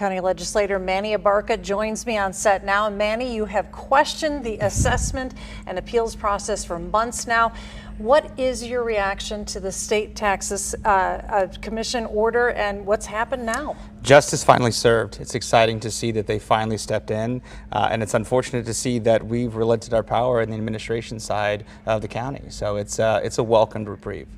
County legislator Manny Abarca joins me on set now. And Manny, you have questioned the assessment and appeals process for months now. What is your reaction to the state taxes commission order and what's happened now? Justice finally served. It's exciting to see that they finally stepped in, and it's unfortunate to see that we've relented our power in the administration side of the county. So it's a welcomed reprieve.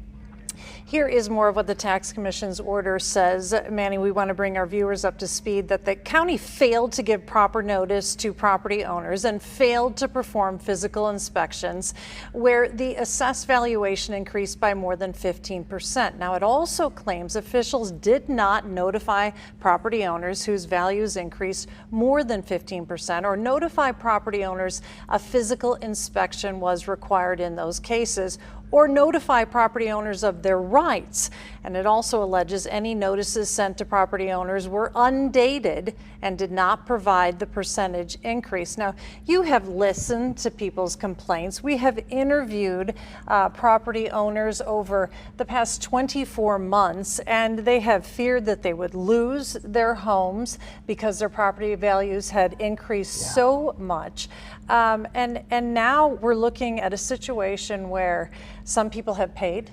Here is more of what the Tax Commission's order says. Manny, we want to bring our viewers up to speed that the county failed to give proper notice to property owners and failed to perform physical inspections where the assessed valuation increased by more than 15%. Now, it also claims officials did not notify property owners whose values increased more than 15% or notify property owners a physical inspection was required in those cases, or notify property owners of their rights. And it also alleges any notices sent to property owners were undated and did not provide the percentage increase. Now, you have listened to people's complaints. We have interviewed property owners over the past 24 months, and they have feared that they would lose their homes because their property values had increased so much. And now we're looking at a situation where some people have paid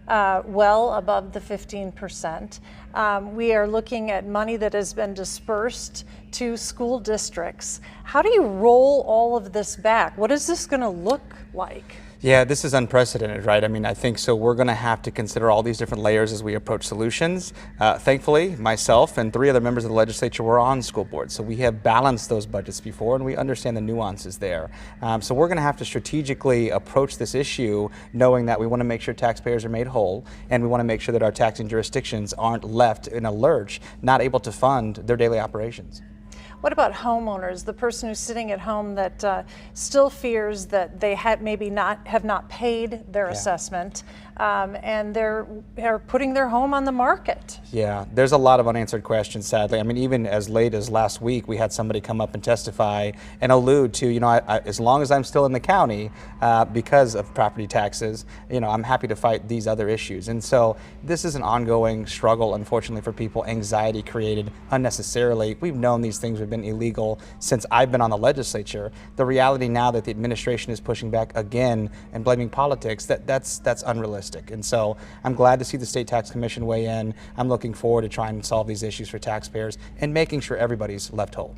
well above the 15%. We are looking at money that has been dispersed to school districts. How do you roll all of this back? What is this going to look like? Yeah, this is unprecedented, right? I mean, I think so. We're going to have to consider all these different layers as we approach solutions. Thankfully, myself and 3 other members of the legislature were on school boards, so we have balanced those budgets before, and we understand the nuances there. So we're going to have to strategically approach this issue, knowing that we want to make sure taxpayers are made whole, and we want to make sure that our taxing jurisdictions aren't left in a lurch, not able to fund their daily operations. What about homeowners, the person who's sitting at home that still fears that they have not paid their assessment, and they're putting their home on the market? Yeah, there's a lot of unanswered questions, sadly. I mean, even as late as last week, we had somebody come up and testify and allude to, you know, as long as I'm still in the county because of property taxes, you know, I'm happy to fight these other issues. And so this is an ongoing struggle, unfortunately, for people, anxiety created unnecessarily. We've known these things have been illegal since I've been on the legislature. The reality now that the administration is pushing back again and blaming politics, that's unrealistic. And so I'm glad to see the State Tax Commission weigh in. I'm looking forward to trying to solve these issues for taxpayers and making sure everybody's left whole.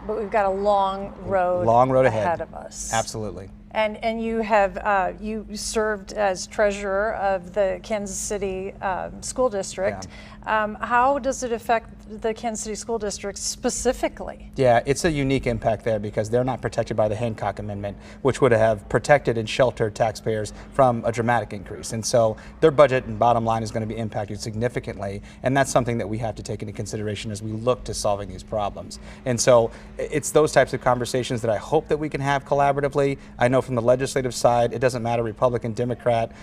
But we've got a long road ahead of us. Absolutely. And you have you served as treasurer of the Kansas City School District. Yeah. How does it affect the Kansas City School District specifically? Yeah, it's a unique impact there because they're not protected by the Hancock Amendment, which would have protected and sheltered taxpayers from a dramatic increase. And so their budget and bottom line is going to be impacted significantly. And that's something that we have to take into consideration as we look to solving these problems. And so it's those types of conversations that I hope that we can have collaboratively. I know from the legislative side, it doesn't matter Republican, Democrat,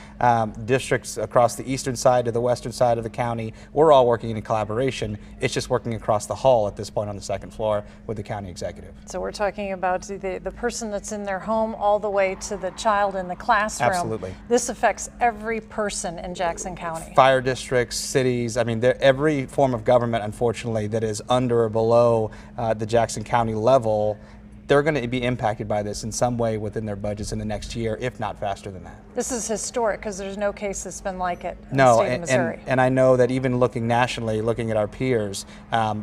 districts across the eastern side to the western side of the county, we're all working in collaboration. It's just working across the hall at this point on the second floor with the county executive. So we're talking about the person that's in their home all the way to the child in the classroom. Absolutely. This affects every person in Jackson County. Fire districts, cities, I mean, every form of government, unfortunately, that is under or below the Jackson County level, they're going to be impacted by this in some way within their budgets in the next year, if not faster than that. This is historic because there's no case that's been like it in the state of Missouri. And I know that even looking nationally, looking at our peers,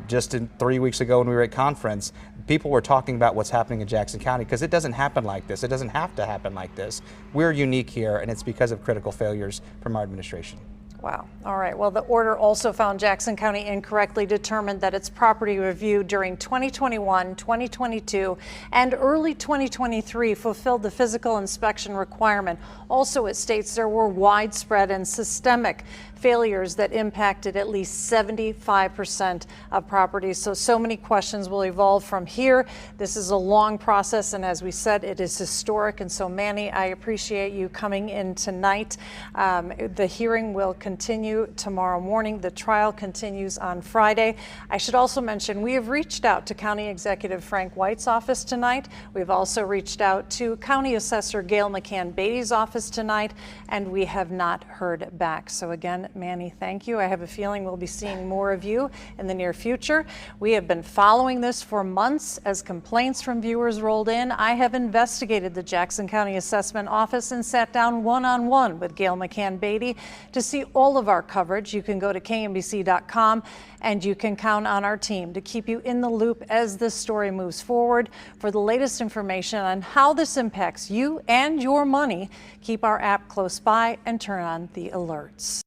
just 3 weeks ago when we were at conference, people were talking about what's happening in Jackson County because it doesn't happen like this. It doesn't have to happen like this. We're unique here, and it's because of critical failures from our administration. Wow. All right. Well, the order also found Jackson County incorrectly determined that its property review during 2021, 2022, and early 2023 fulfilled the physical inspection requirement. Also, it states there were widespread and systemic failures that impacted at least 75% of properties. So many questions will evolve from here. This is a long process, and as we said, it is historic. And so, Manny, I appreciate you coming in tonight. The hearing will continue tomorrow morning. The trial continues on Friday. I should also mention we have reached out to County Executive Frank White's office tonight. We've also reached out to County Assessor Gail McCann Beatty's office tonight, and we have not heard back. So again, again, Manny, thank you. I have a feeling we'll be seeing more of you in the near future. We have been following this for months as complaints from viewers rolled in. I have investigated the Jackson County Assessment Office and sat down one-on-one with Gail McCann Beatty to see all of our coverage. You can go to KMBC.com and you can count on our team to keep you in the loop as this story moves forward. For the latest information on how this impacts you and your money, keep our app close by and turn on the alerts.